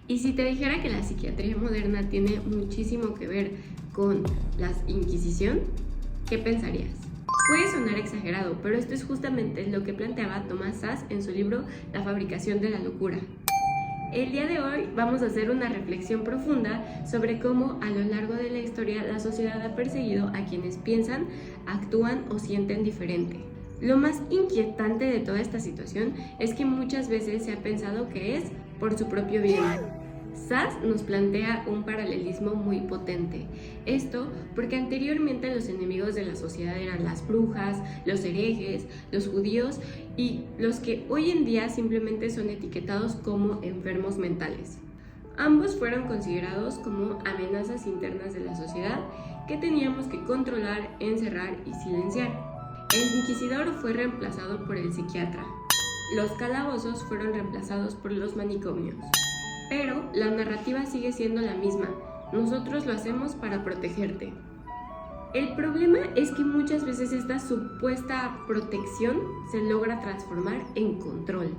Y si te dijera que la psiquiatría moderna tiene muchísimo que ver con la Inquisición, ¿qué pensarías? Puede sonar exagerado, pero esto es justamente lo que planteaba Thomas Szasz en su libro La fabricación de la locura. El día de hoy vamos a hacer una reflexión profunda sobre cómo a lo largo de la historia la sociedad ha perseguido a quienes piensan, actúan o sienten diferente. Lo más inquietante de toda esta situación es que muchas veces se ha pensado que es por su propio bien. Szasz nos plantea un paralelismo muy potente. Esto porque anteriormente los enemigos de la sociedad eran las brujas, los herejes, los judíos y los que hoy en día simplemente son etiquetados como enfermos mentales. Ambos fueron considerados como amenazas internas de la sociedad que teníamos que controlar, encerrar y silenciar. El inquisidor fue reemplazado por el psiquiatra. Los calabozos fueron reemplazados por los manicomios. Pero la narrativa sigue siendo la misma. Nosotros lo hacemos para protegerte. El problema es que muchas veces esta supuesta protección se logra transformar en control.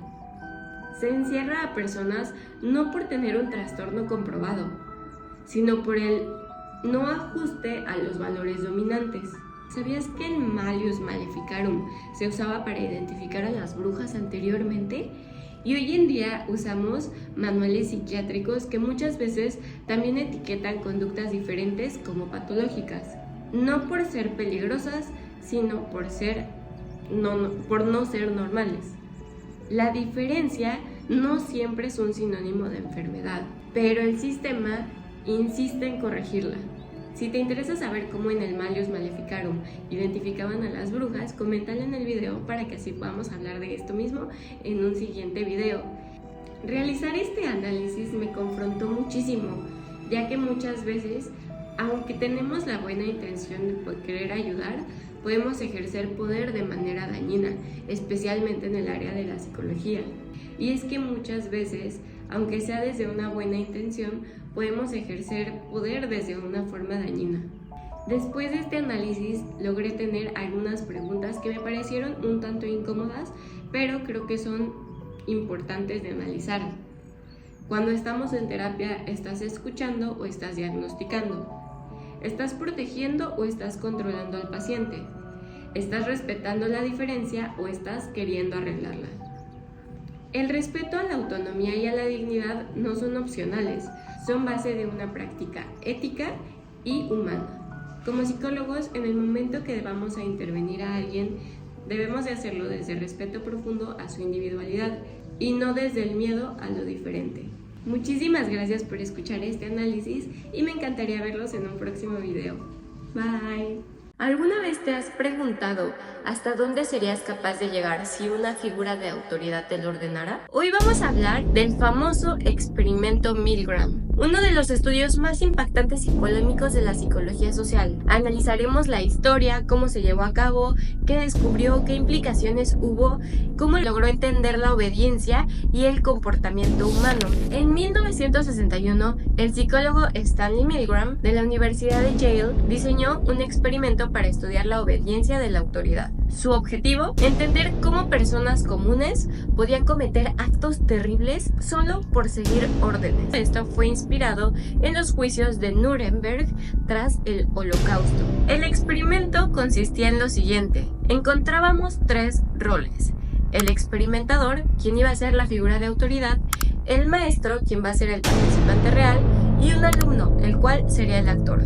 Se encierra a personas no por tener un trastorno comprobado, sino por el no ajuste a los valores dominantes. ¿Sabías que el Malleus Maleficarum se usaba para identificar a las brujas anteriormente? Y hoy en día usamos manuales psiquiátricos que muchas veces también etiquetan conductas diferentes como patológicas, no por ser peligrosas, sino por no ser normales. La diferencia no siempre es un sinónimo de enfermedad, pero el sistema insiste en corregirla. Si te interesa saber cómo en el Malleus Maleficarum identificaban a las brujas, coméntalo en el video para que así podamos hablar de esto mismo en un siguiente video. Realizar este análisis me confrontó muchísimo, ya que muchas veces, aunque tenemos la buena intención de querer ayudar, podemos ejercer poder de manera dañina, especialmente en el área de la psicología. Y es que muchas veces, aunque sea desde una buena intención, podemos ejercer poder desde una forma dañina. Después de este análisis, logré tener algunas preguntas que me parecieron un tanto incómodas, pero creo que son importantes de analizar. Cuando estamos en terapia, ¿estás escuchando o estás diagnosticando? ¿Estás protegiendo o estás controlando al paciente? ¿Estás respetando la diferencia o estás queriendo arreglarla? El respeto a la autonomía y a la dignidad no son opcionales, son base de una práctica ética y humana. Como psicólogos, en el momento que vamos a intervenir a alguien, debemos de hacerlo desde el respeto profundo a su individualidad y no desde el miedo a lo diferente. Muchísimas gracias por escuchar este análisis y me encantaría verlos en un próximo video. Bye. ¿Alguna vez te has preguntado hasta dónde serías capaz de llegar si una figura de autoridad te lo ordenara? Hoy vamos a hablar del famoso experimento Milgram, uno de los estudios más impactantes y polémicos de la psicología social. Analizaremos la historia, cómo se llevó a cabo, qué descubrió, qué implicaciones hubo, cómo logró entender la obediencia y el comportamiento humano. En 1961, el psicólogo Stanley Milgram de la Universidad de Yale diseñó un experimento para estudiar la obediencia de la autoridad. Su objetivo, entender cómo personas comunes podían cometer actos terribles solo por seguir órdenes. Esto fue inspirado en los juicios de Nuremberg tras el Holocausto. El experimento consistía en lo siguiente: encontrábamos tres roles: el experimentador, quien iba a ser la figura de autoridad; el maestro, quien va a ser el participante real; y un alumno, el cual sería el actor.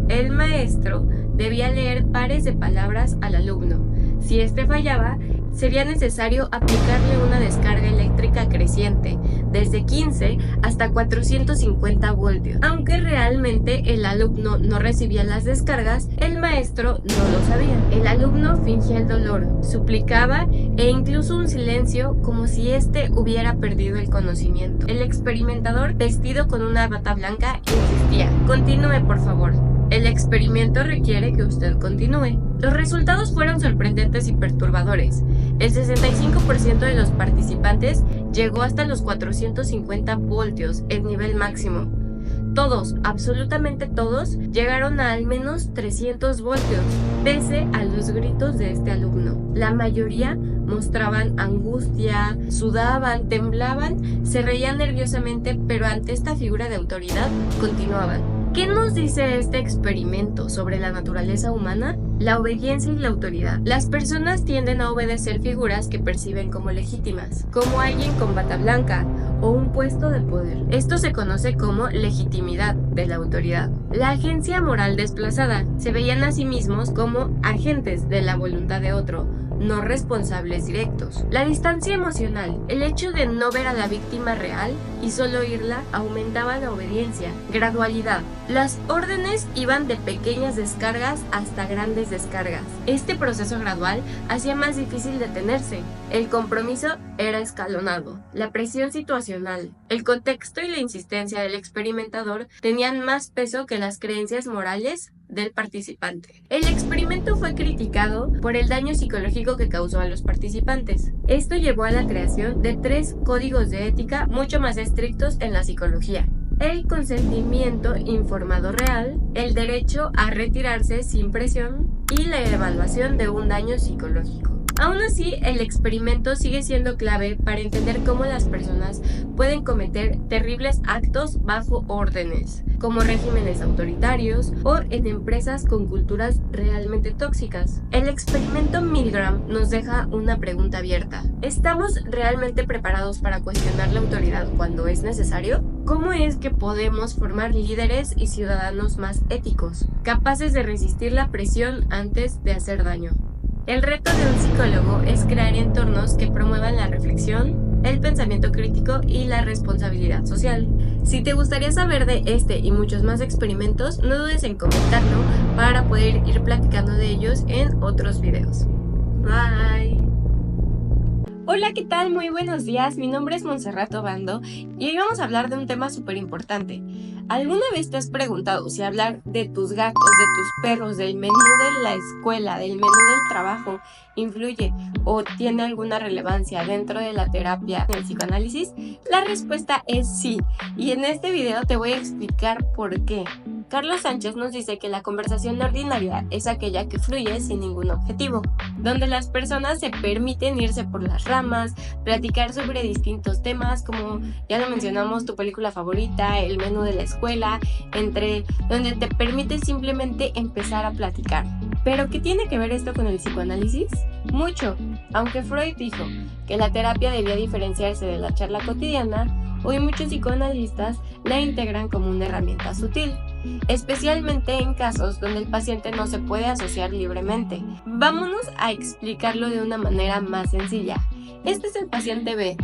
El maestro debía leer pares de palabras al alumno. Si este fallaba, sería necesario aplicarle una descarga eléctrica creciente, desde 15 hasta 450 voltios. Aunque realmente el alumno no recibía las descargas, el maestro no lo sabía. El alumno fingía el dolor, suplicaba e incluso un silencio como si éste hubiera perdido el conocimiento. El experimentador, vestido con una bata blanca, insistía: continúe, por favor. El experimento requiere que usted continúe. Los resultados fueron sorprendentes y perturbadores. El 65% de los participantes llegó hasta los 450 voltios, el nivel máximo. Todos, absolutamente todos, llegaron a al menos 300 voltios, pese a los gritos de este alumno. La mayoría mostraban angustia, sudaban, temblaban, se reían nerviosamente, pero ante esta figura de autoridad continuaban. ¿Qué nos dice este experimento sobre la naturaleza humana? La obediencia y la autoridad. Las personas tienden a obedecer figuras que perciben como legítimas, como alguien con bata blanca o un puesto de poder. Esto se conoce como legitimidad de la autoridad. La agencia moral desplazada. Se veían a sí mismos como agentes de la voluntad de otro, no responsables directos. La distancia emocional. El hecho de no ver a la víctima real y solo oírla aumentaba la obediencia. Gradualidad. Las órdenes iban de pequeñas descargas hasta grandes descargas. Este proceso gradual hacía más difícil detenerse. El compromiso era escalonado. La presión situacional. El contexto y la insistencia del experimentador tenían más peso que las creencias morales del participante. El experimento fue criticado por el daño psicológico que causó a los participantes. Esto llevó a la creación de 3 códigos de ética mucho más estrictos en la psicología: el consentimiento informado real, el derecho a retirarse sin presión y la evaluación de un daño psicológico. Aún así, el experimento sigue siendo clave para entender cómo las personas pueden cometer terribles actos bajo órdenes, como regímenes autoritarios o en empresas con culturas realmente tóxicas. El experimento Milgram nos deja una pregunta abierta. ¿Estamos realmente preparados para cuestionar la autoridad cuando es necesario? ¿Cómo es que podemos formar líderes y ciudadanos más éticos, capaces de resistir la presión antes de hacer daño? El reto de un psicólogo es crear entornos que promuevan la reflexión, el pensamiento crítico y la responsabilidad social. Si te gustaría saber de este y muchos más experimentos, no dudes en comentarlo para poder ir platicando de ellos en otros videos. Bye. Hola, ¿qué tal? Muy buenos días, mi nombre es Montserrat Obando y hoy vamos a hablar de un tema súper importante. ¿Alguna vez te has preguntado si hablar de tus gatos, de tus perros, del menú de la escuela, del menú del trabajo, influye o tiene alguna relevancia dentro de la terapia del psicoanálisis? La respuesta es sí, y en este video te voy a explicar por qué. Carlos Sánchez nos dice que la conversación ordinaria es aquella que fluye sin ningún objetivo, donde las personas se permiten irse por las ramas, platicar sobre distintos temas como, ya lo mencionamos, tu película favorita, el menú de la escuela, donde te permite simplemente empezar a platicar. ¿Pero qué tiene que ver esto con el psicoanálisis? Mucho. Aunque Freud dijo que la terapia debía diferenciarse de la charla cotidiana, hoy muchos psicoanalistas la integran como una herramienta sutil, especialmente en casos donde el paciente no se puede asociar libremente. Vámonos a explicarlo de una manera más sencilla. Este es el paciente B.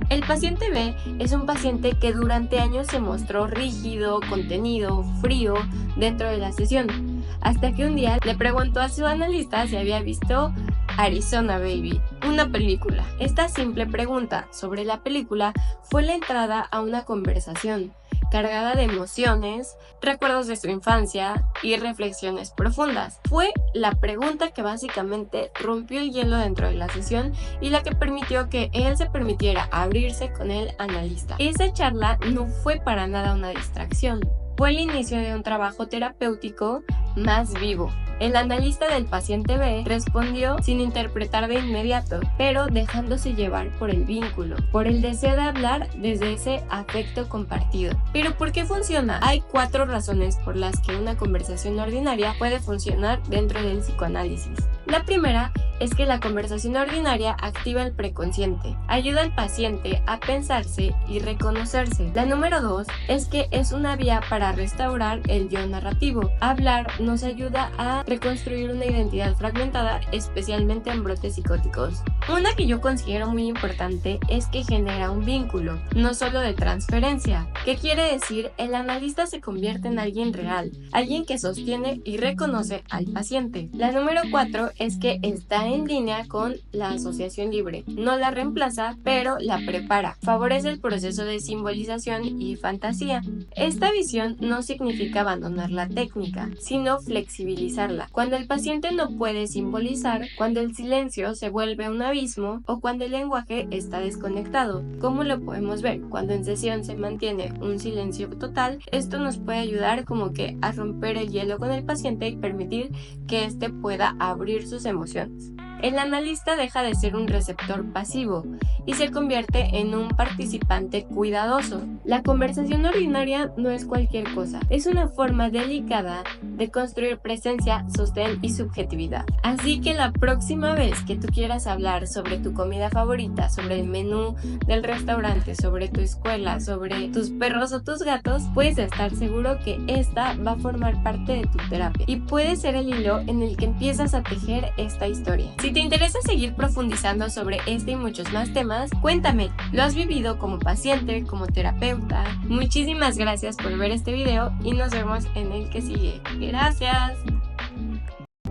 El paciente B es un paciente que durante años se mostró rígido, contenido, frío dentro de la sesión, hasta que un día le preguntó a su analista si había visto Arizona Baby, una película. Esta simple pregunta sobre la película fue la entrada a una conversación cargada de emociones, recuerdos de su infancia y reflexiones profundas. Fue la pregunta que básicamente rompió el hielo dentro de la sesión y la que permitió que él se permitiera abrirse con el analista. Esa charla no fue para nada una distracción. Fue el inicio de un trabajo terapéutico más vivo. El analista del paciente B respondió sin interpretar de inmediato, pero dejándose llevar por el vínculo, por el deseo de hablar desde ese afecto compartido. ¿Pero por qué funciona? Hay 4 razones por las que una conversación ordinaria puede funcionar dentro del psicoanálisis. La primera es que la conversación ordinaria activa el preconsciente, ayuda al paciente a pensarse y reconocerse. La número 2 es que es una vía para restaurar el yo narrativo. Hablar nos ayuda a reconstruir una identidad fragmentada, especialmente en brotes psicóticos. Una que yo considero muy importante es que genera un vínculo, no solo de transferencia. ¿Qué quiere decir? El analista se convierte en alguien real, alguien que sostiene y reconoce al paciente. La número 4 es que está en línea con la asociación libre. No la reemplaza, pero la prepara. Favorece el proceso de simbolización y fantasía. Esta visión no significa abandonar la técnica, sino flexibilizarla. Cuando el paciente no puede simbolizar, cuando el silencio se vuelve un abismo o cuando el lenguaje está desconectado. ¿Cómo lo podemos ver? Cuando en sesión se mantiene un silencio total, esto nos puede ayudar como que a romper el hielo con el paciente y permitir que éste pueda abrir sus emociones. El analista deja de ser un receptor pasivo y se convierte en un participante cuidadoso. La conversación ordinaria no es cualquier cosa, es una forma delicada de construir presencia, sostén y subjetividad. Así que la próxima vez que tú quieras hablar sobre tu comida favorita, sobre el menú del restaurante, sobre tu escuela, sobre tus perros o tus gatos, puedes estar seguro que esta va a formar parte de tu terapia y puede ser el hilo en el que empiezas a tejer esta historia. Si te interesa seguir profundizando sobre este y muchos más temas, cuéntame, ¿lo has vivido como paciente, como terapeuta? Muchísimas gracias por ver este video y nos vemos en el que sigue. Gracias.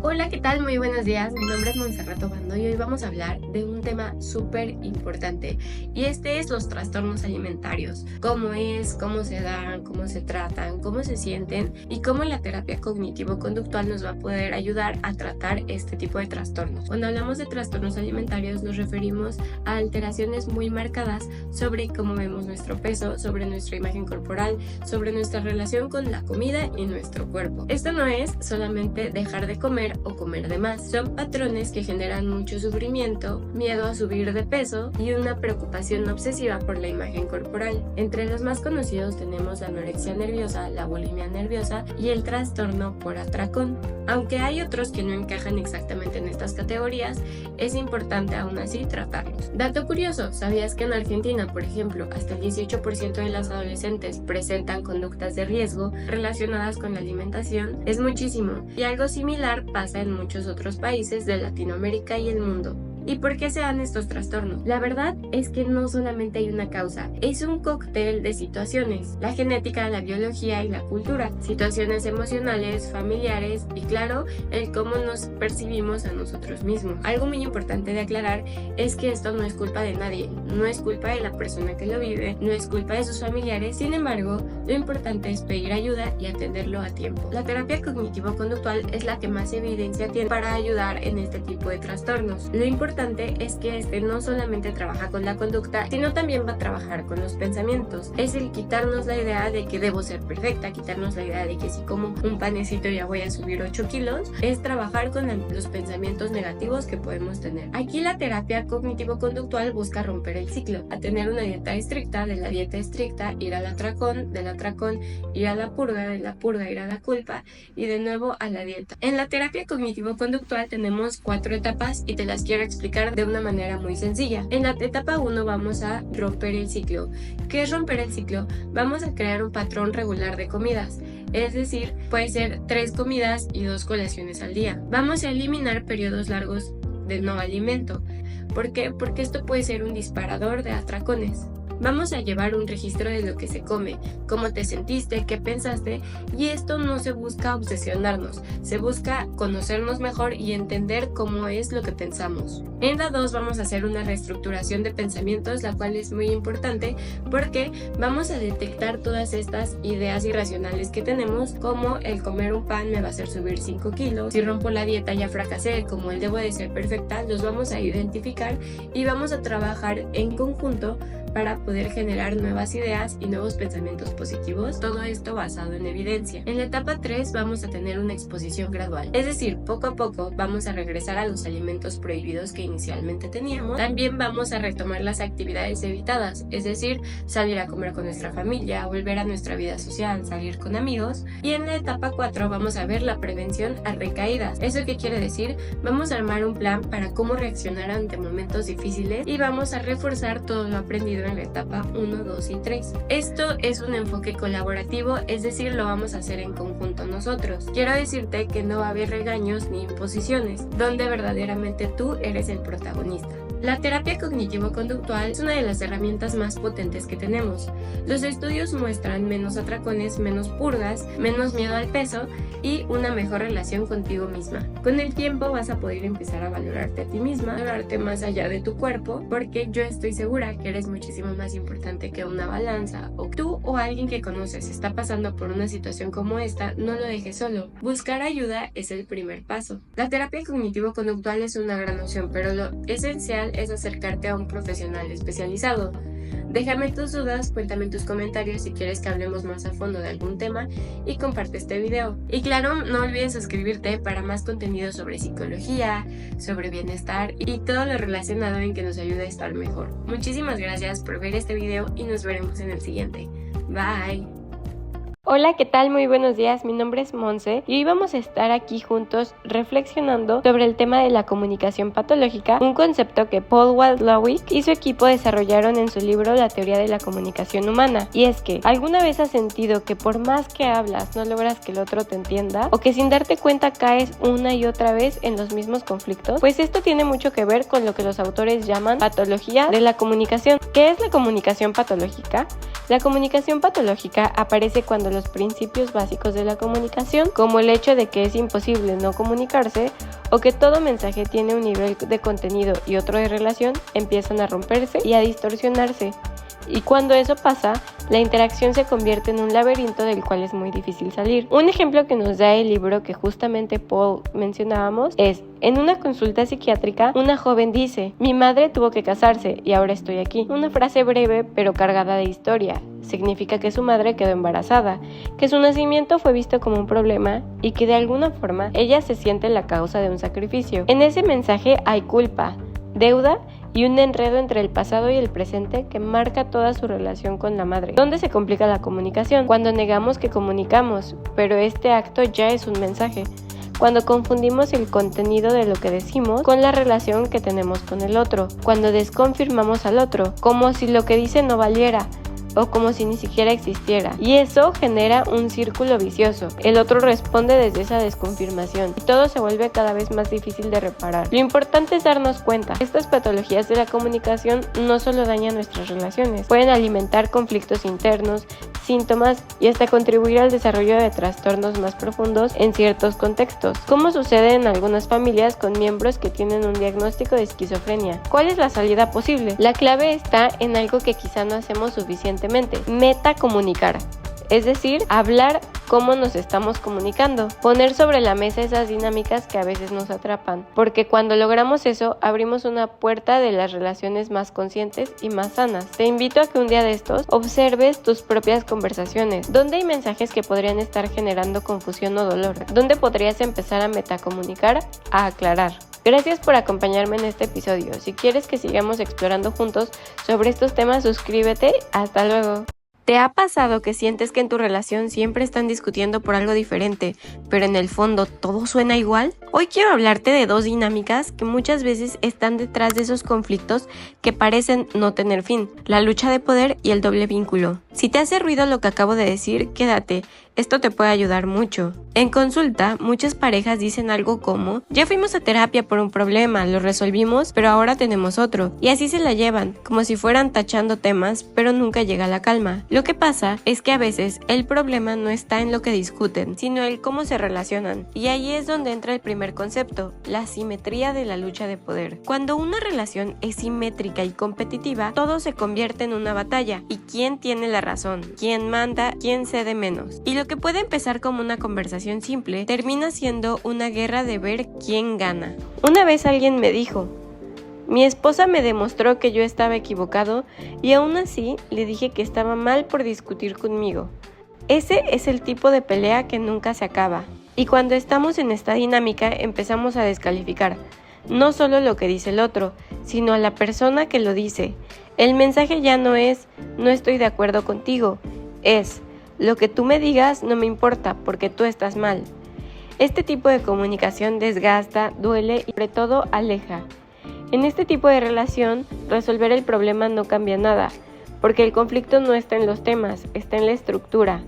Hola, ¿qué tal? Muy buenos días, mi nombre es Montserrat Obando y hoy vamos a hablar de un tema súper importante y este es los trastornos alimentarios. Cómo es, cómo se dan, cómo se tratan, cómo se sienten y cómo la terapia cognitivo-conductual nos va a poder ayudar a tratar este tipo de trastornos. Cuando hablamos de trastornos alimentarios nos referimos a alteraciones muy marcadas sobre cómo vemos nuestro peso, sobre nuestra imagen corporal, sobre nuestra relación con la comida y nuestro cuerpo. Esto no es solamente dejar de comer o comer de más. Son patrones que generan mucho sufrimiento, miedo a subir de peso y una preocupación obsesiva por la imagen corporal. Entre los más conocidos tenemos la anorexia nerviosa, la bulimia nerviosa y el trastorno por atracón. Aunque hay otros que no encajan exactamente en estas categorías, es importante aún así tratarlos. Dato curioso, ¿sabías que en Argentina, por ejemplo, hasta el 18% de las adolescentes presentan conductas de riesgo relacionadas con la alimentación? Es muchísimo. Y algo similar pasa en muchos otros países de Latinoamérica y el mundo. ¿Y por qué se dan estos trastornos? La verdad es que no solamente hay una causa, es un cóctel de situaciones, la genética, la biología y la cultura, situaciones emocionales, familiares y claro, el cómo nos percibimos a nosotros mismos. Algo muy importante de aclarar es que esto no es culpa de nadie, no es culpa de la persona que lo vive, no es culpa de sus familiares, sin embargo, lo importante es pedir ayuda y atenderlo a tiempo. La terapia cognitivo-conductual es la que más evidencia tiene para ayudar en este tipo de trastornos. Lo importante es que este no solamente trabaja con la conducta, sino también va a trabajar con los pensamientos. Es el quitarnos la idea de que debo ser perfecta, quitarnos la idea de que si como un panecito ya voy a subir 8 kilos, es trabajar con los pensamientos negativos que podemos tener. Aquí la terapia cognitivo-conductual busca romper el ciclo, a tener una dieta estricta, de la dieta estricta ir al atracón, del atracón ir a la purga, de la purga ir a la culpa y de nuevo a la dieta. En la terapia cognitivo-conductual tenemos 4 etapas y te las quiero explicar de una manera muy sencilla. En la etapa 1 vamos a romper el ciclo. ¿Qué es romper el ciclo? Vamos a crear un patrón regular de comidas. Es decir, puede ser 3 comidas y 2 colaciones al día. Vamos a eliminar periodos largos de no alimento. ¿Por qué? Porque esto puede ser un disparador de atracones. Vamos a llevar un registro de lo que se come, cómo te sentiste, qué pensaste, y esto no se busca obsesionarnos, se busca conocernos mejor y entender cómo es lo que pensamos. En la 2 vamos a hacer una reestructuración de pensamientos, la cual es muy importante porque vamos a detectar todas estas ideas irracionales que tenemos, como el comer un pan me va a hacer subir 5 kilos, si rompo la dieta ya fracasé, como el debo de ser perfecta, los vamos a identificar y vamos a trabajar en conjunto para poder generar nuevas ideas y nuevos pensamientos positivos, todo esto basado en evidencia. En la etapa 3 vamos a tener una exposición gradual, es decir, poco a poco vamos a regresar a los alimentos prohibidos que inicialmente teníamos. También vamos a retomar las actividades evitadas, es decir, salir a comer con nuestra familia, volver a nuestra vida social, salir con amigos. Y en la etapa 4 vamos a ver la prevención a recaídas. ¿Eso qué quiere decir? Vamos a armar un plan para cómo reaccionar ante momentos difíciles y vamos a reforzar todo lo aprendido en la etapa 1, 2 y 3. Esto es un enfoque colaborativo, es decir, lo vamos a hacer en conjunto nosotros. Quiero decirte que no va a haber regaños ni imposiciones, donde verdaderamente tú eres el protagonista. La terapia cognitivo-conductual es una de las herramientas más potentes que tenemos. Los estudios muestran menos atracones, menos purgas, menos miedo al peso y una mejor relación contigo misma. Con el tiempo vas a poder empezar a valorarte a ti misma, valorarte más allá de tu cuerpo, porque yo estoy segura que eres muchísimo más importante que una balanza. O tú o alguien que conoces está pasando por una situación como esta, no lo dejes solo. Buscar ayuda es el primer paso. La terapia cognitivo-conductual es una gran opción, pero lo esencial es acercarte a un profesional especializado. Déjame tus dudas, cuéntame en tus comentarios si quieres que hablemos más a fondo de algún tema y comparte este video. Y claro, no olvides suscribirte para más contenido sobre psicología, sobre bienestar y todo lo relacionado en que nos ayude a estar mejor. Muchísimas gracias por ver este video y nos veremos en el siguiente. Bye. Hola, ¿qué tal? Muy buenos días, mi nombre es Monse y hoy vamos a estar aquí juntos reflexionando sobre el tema de la comunicación patológica, un concepto que Paul Waldlowick y su equipo desarrollaron en su libro La teoría de la comunicación humana. Y es que, ¿alguna vez has sentido que por más que hablas no logras que el otro te entienda? ¿O que sin darte cuenta caes una y otra vez en los mismos conflictos? Pues esto tiene mucho que ver con lo que los autores llaman patología de la comunicación. ¿Qué es la comunicación patológica? La comunicación patológica aparece cuando los principios básicos de la comunicación, como el hecho de que es imposible no comunicarse o que todo mensaje tiene un nivel de contenido y otro de relación, empiezan a romperse y a distorsionarse. Y cuando eso pasa, la interacción se convierte en un laberinto del cual es muy difícil salir. Un ejemplo que nos da el libro que justamente Paul mencionábamos es: en una consulta psiquiátrica, una joven dice: mi madre tuvo que casarse y ahora estoy aquí. Una frase breve pero cargada de historia. Significa que su madre quedó embarazada, que su nacimiento fue visto como un problema y que de alguna forma ella se siente la causa de un sacrificio. En ese mensaje hay culpa, deuda y un enredo entre el pasado y el presente que marca toda su relación con la madre. ¿Dónde se complica la comunicación? Cuando negamos que comunicamos, pero este acto ya es un mensaje. Cuando confundimos el contenido de lo que decimos con la relación que tenemos con el otro. Cuando desconfirmamos al otro, como si lo que dice no valiera, o como si ni siquiera existiera. Y eso genera un círculo vicioso. El otro responde desde esa desconfirmación y todo se vuelve cada vez más difícil de reparar. Lo importante es darnos cuenta. Estas patologías de la comunicación no solo dañan nuestras relaciones, pueden alimentar conflictos internos, síntomas y hasta contribuir al desarrollo de trastornos más profundos en ciertos contextos, como sucede en algunas familias con miembros que tienen un diagnóstico de esquizofrenia. ¿Cuál es la salida posible? La clave está en algo que quizá no hacemos suficientemente: metacomunicar. Es decir, hablar cómo nos estamos comunicando, poner sobre la mesa esas dinámicas que a veces nos atrapan, porque cuando logramos eso, abrimos una puerta de las relaciones más conscientes y más sanas. Te invito a que un día de estos observes tus propias conversaciones, dónde hay mensajes que podrían estar generando confusión o dolor, dónde podrías empezar a metacomunicar, a aclarar. Gracias por acompañarme en este episodio. Si quieres que sigamos explorando juntos sobre estos temas, suscríbete. Hasta luego. ¿Te ha pasado que sientes que en tu relación siempre están discutiendo por algo diferente, pero en el fondo todo suena igual? Hoy quiero hablarte de dos dinámicas que muchas veces están detrás de esos conflictos que parecen no tener fin: la lucha de poder y el doble vínculo. Si te hace ruido lo que acabo de decir, quédate. Esto te puede ayudar mucho. En consulta, muchas parejas dicen algo como: ya fuimos a terapia por un problema, lo resolvimos, pero ahora tenemos otro. Y así se la llevan, como si fueran tachando temas, pero nunca llega la calma. Lo que pasa es que a veces el problema no está en lo que discuten, sino en cómo se relacionan. Y ahí es donde entra el primer concepto: la simetría de la lucha de poder. Cuando una relación es simétrica y competitiva, todo se convierte en una batalla. ¿Y quién tiene la razón? ¿Quién manda? ¿Quién cede menos? Y lo que puede empezar como una conversación simple termina siendo una guerra de ver quién gana. Una vez alguien me dijo: mi esposa me demostró que yo estaba equivocado y aún así le dije que estaba mal por discutir conmigo. Ese es el tipo de pelea que nunca se acaba. Y cuando estamos en esta dinámica empezamos a descalificar no solo lo que dice el otro, sino a la persona que lo dice. El mensaje ya no es: no estoy de acuerdo contigo, es: lo que tú me digas no me importa porque tú estás mal. Este tipo de comunicación desgasta, duele y sobre todo aleja. En este tipo de relación, resolver el problema no cambia nada, porque el conflicto no está en los temas, está en la estructura.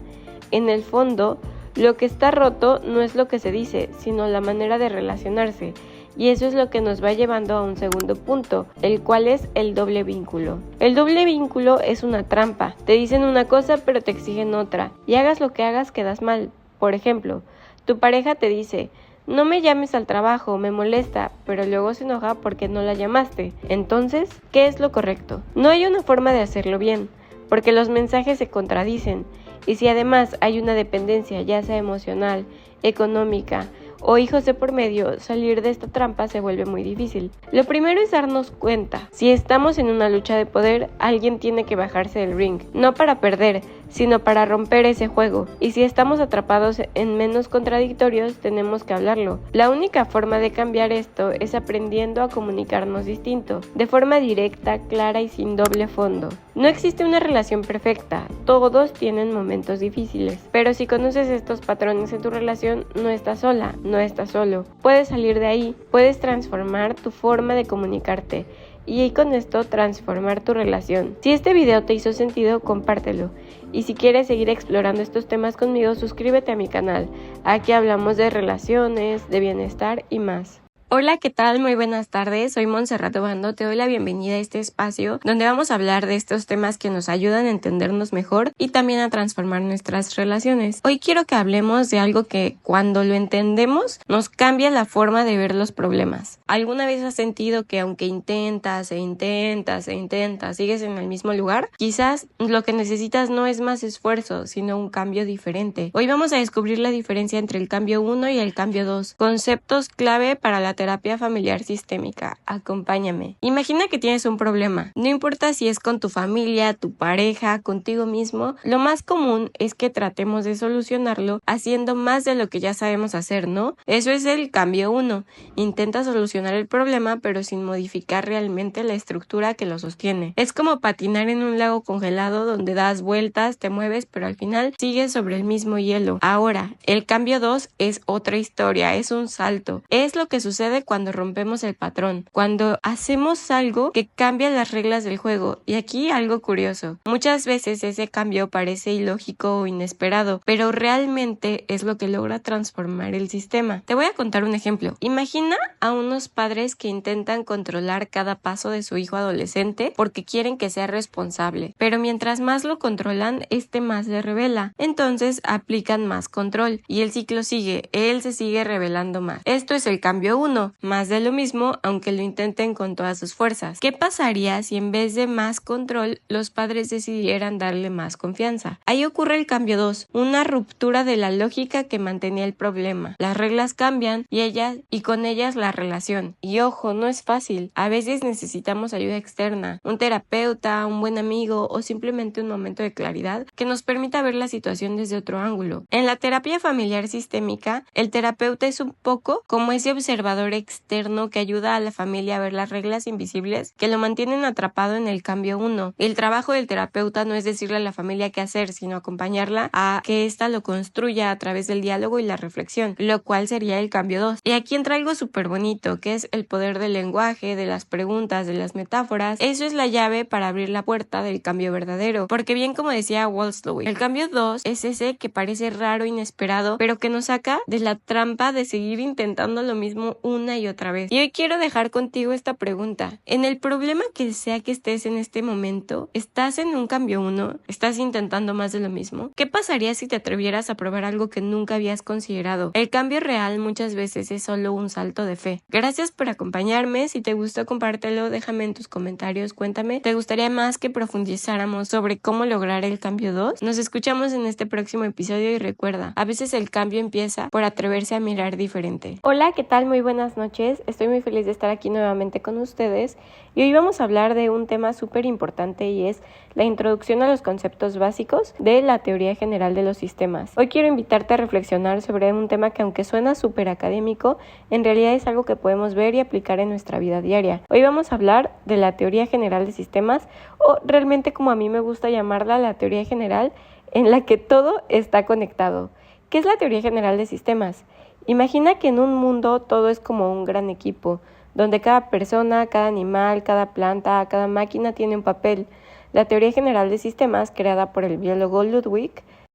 En el fondo, lo que está roto no es lo que se dice, sino la manera de relacionarse. Y eso es lo que nos va llevando a un segundo punto, el cual es el doble vínculo. El doble vínculo es una trampa. Te dicen una cosa pero te exigen otra. Y hagas lo que hagas quedas mal. Por ejemplo, tu pareja te dice: no me llames al trabajo, me molesta, pero luego se enoja porque no la llamaste. Entonces, ¿qué es lo correcto? No hay una forma de hacerlo bien, porque los mensajes se contradicen. Y si además hay una dependencia, ya sea emocional, económica o hijos de por medio, salir de esta trampa se vuelve muy difícil. Lo primero es darnos cuenta. Si estamos en una lucha de poder, alguien tiene que bajarse del ring, no para perder, sino para romper ese juego. Y si estamos atrapados en menos contradictorios, tenemos que hablarlo. La única forma de cambiar esto es aprendiendo a comunicarnos distinto, de forma directa, clara y sin doble fondo. No existe una relación perfecta, todos tienen momentos difíciles, pero si conoces estos patrones en tu relación, no estás sola, no estás solo. Puedes salir de ahí, puedes transformar tu forma de comunicarte y con esto transformar tu relación. Si este video te hizo sentido, compártelo. Y si quieres seguir explorando estos temas conmigo, suscríbete a mi canal. Aquí hablamos de relaciones, de bienestar y más. Hola, ¿qué tal? Muy buenas tardes, soy Montserrat Obando, te doy la bienvenida a este espacio donde vamos a hablar de estos temas que nos ayudan a entendernos mejor y también a transformar nuestras relaciones. Hoy quiero que hablemos de algo que cuando lo entendemos nos cambia la forma de ver los problemas. ¿Alguna vez has sentido que aunque intentas, sigues en el mismo lugar? Quizás lo que necesitas no es más esfuerzo, sino un cambio diferente. Hoy vamos a descubrir la diferencia entre el cambio 1 y el cambio 2, conceptos clave para la terapia familiar sistémica. Acompáñame. Imagina que tienes un problema. No importa si es con tu familia, tu pareja, contigo mismo. Lo más común es que tratemos de solucionarlo haciendo más de lo que ya sabemos hacer, ¿no? Eso es el cambio 1. Intenta solucionar el problema, pero sin modificar realmente la estructura que lo sostiene. Es como patinar en un lago congelado donde das vueltas, te mueves, pero al final sigues sobre el mismo hielo. Ahora, el cambio 2 es otra historia, es un salto. Es lo que sucede cuando rompemos el patrón, cuando hacemos algo que cambia las reglas del juego. Y aquí algo curioso. Muchas veces ese cambio parece ilógico o inesperado, pero realmente es lo que logra transformar el sistema. Te voy a contar un ejemplo. Imagina a unos padres que intentan controlar cada paso de su hijo adolescente porque quieren que sea responsable, pero mientras más lo controlan, más se revela. Entonces aplican más control y el ciclo sigue, él se sigue revelando más. Esto es el cambio 1. Más de lo mismo, aunque lo intenten con todas sus fuerzas. ¿Qué pasaría si en vez de más control, los padres decidieran darle más confianza? Ahí ocurre el cambio 2, una ruptura de la lógica que mantenía el problema. Las reglas cambian y con ellas la relación. Y ojo, no es fácil. A veces necesitamos ayuda externa, un terapeuta, un buen amigo o simplemente un momento de claridad que nos permita ver la situación desde otro ángulo. En la terapia familiar sistémica, el terapeuta es un poco como ese observador externo que ayuda a la familia a ver las reglas invisibles que lo mantienen atrapado en el cambio 1. El trabajo del terapeuta no es decirle a la familia qué hacer, sino acompañarla a que ésta lo construya a través del diálogo y la reflexión, lo cual sería el cambio 2. Y aquí entra algo súper bonito, que es el poder del lenguaje, de las preguntas, de las metáforas. Eso es la llave para abrir la puerta del cambio verdadero, porque bien como decía Wolseley, el cambio 2 es ese que parece raro, inesperado, pero que nos saca de la trampa de seguir intentando lo mismo una y otra vez. Y hoy quiero dejar contigo esta pregunta. En el problema que sea que estés en este momento, ¿estás en un cambio 1? ¿Estás intentando más de lo mismo? ¿Qué pasaría si te atrevieras a probar algo que nunca habías considerado? El cambio real muchas veces es solo un salto de fe. Gracias por acompañarme. Si te gustó, compártelo, déjame en tus comentarios, cuéntame. ¿Te gustaría más que profundizáramos sobre cómo lograr el cambio 2? Nos escuchamos en este próximo episodio y recuerda, a veces el cambio empieza por atreverse a mirar diferente. Hola, ¿qué tal? Muy buenas noches. Estoy muy feliz de estar aquí nuevamente con ustedes y hoy vamos a hablar de un tema súper importante y es la introducción a los conceptos básicos de la teoría general de los sistemas. Hoy quiero invitarte a reflexionar sobre un tema que aunque suena súper académico, en realidad es algo que podemos ver y aplicar en nuestra vida diaria. Hoy vamos a hablar de la teoría general de sistemas o realmente como a mí me gusta llamarla la teoría general en la que todo está conectado. ¿Qué es la teoría general de sistemas? Imagina que en un mundo todo es como un gran equipo, donde cada persona, cada animal, cada planta, cada máquina tiene un papel. La teoría general de sistemas, creada por el biólogo Ludwig,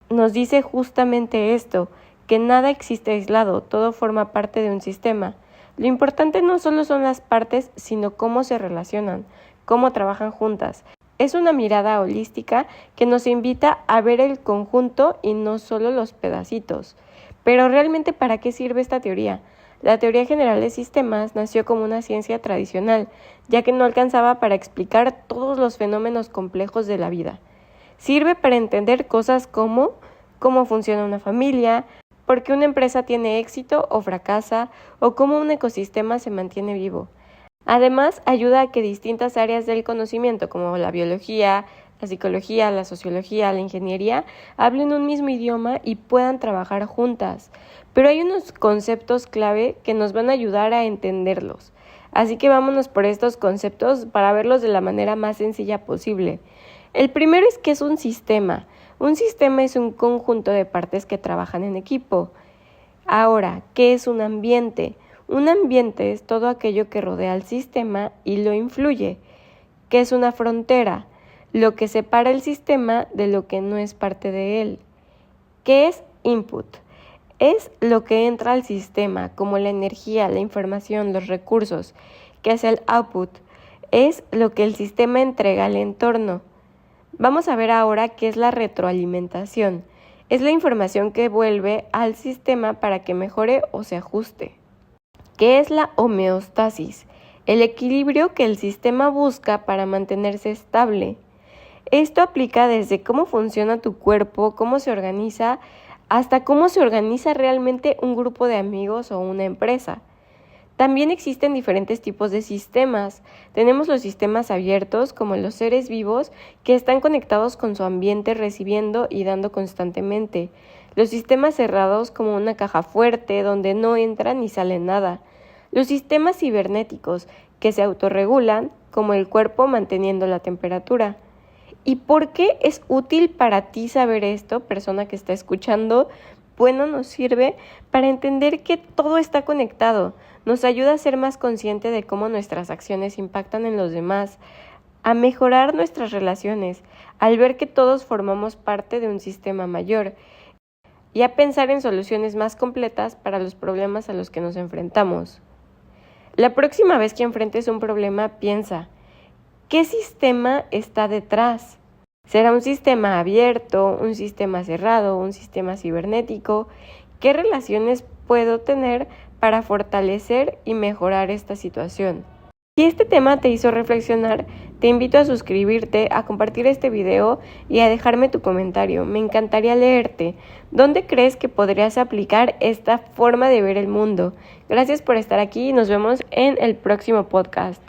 nos dice justamente esto, que nada existe aislado, todo forma parte de un sistema. Lo importante no solo son las partes, sino cómo se relacionan, cómo trabajan juntas. Es una mirada holística que nos invita a ver el conjunto y no solo los pedacitos. Pero realmente, ¿para qué sirve esta teoría? La teoría general de sistemas nació como una ciencia tradicional, ya que no alcanzaba para explicar todos los fenómenos complejos de la vida. Sirve para entender cosas como cómo funciona una familia, por qué una empresa tiene éxito o fracasa, o cómo un ecosistema se mantiene vivo. Además, ayuda a que distintas áreas del conocimiento, como la biología, la psicología, la sociología, la ingeniería, hablen un mismo idioma y puedan trabajar juntas. Pero hay unos conceptos clave que nos van a ayudar a entenderlos. Así que vámonos por estos conceptos para verlos de la manera más sencilla posible. El primero es que es un sistema. Un sistema es un conjunto de partes que trabajan en equipo. Ahora, ¿qué es un ambiente? Un ambiente es todo aquello que rodea al sistema y lo influye. ¿Qué es una frontera? Lo que separa el sistema de lo que no es parte de él. ¿Qué es input? Es lo que entra al sistema, como la energía, la información, los recursos. ¿Qué es el output? Es lo que el sistema entrega al entorno. Vamos a ver ahora qué es la retroalimentación. Es la información que vuelve al sistema para que mejore o se ajuste. ¿Qué es la homeostasis? El equilibrio que el sistema busca para mantenerse estable. Esto aplica desde cómo funciona tu cuerpo, cómo se organiza, hasta cómo se organiza realmente un grupo de amigos o una empresa. También existen diferentes tipos de sistemas. Tenemos los sistemas abiertos, como los seres vivos, que están conectados con su ambiente recibiendo y dando constantemente. Los sistemas cerrados, como una caja fuerte, donde no entra ni sale nada. Los sistemas cibernéticos, que se autorregulan, como el cuerpo manteniendo la temperatura. ¿Y por qué es útil para ti saber esto, persona que está escuchando? Bueno, nos sirve para entender que todo está conectado. Nos ayuda a ser más consciente de cómo nuestras acciones impactan en los demás, a mejorar nuestras relaciones, al ver que todos formamos parte de un sistema mayor, y a pensar en soluciones más completas para los problemas a los que nos enfrentamos. La próxima vez que enfrentes un problema, piensa, ¿qué sistema está detrás? ¿Será un sistema abierto, un sistema cerrado, un sistema cibernético? ¿Qué relaciones puedo tener para fortalecer y mejorar esta situación? Si este tema te hizo reflexionar, te invito a suscribirte, a compartir este video y a dejarme tu comentario. Me encantaría leerte. ¿Dónde crees que podrías aplicar esta forma de ver el mundo? Gracias por estar aquí y nos vemos en el próximo podcast.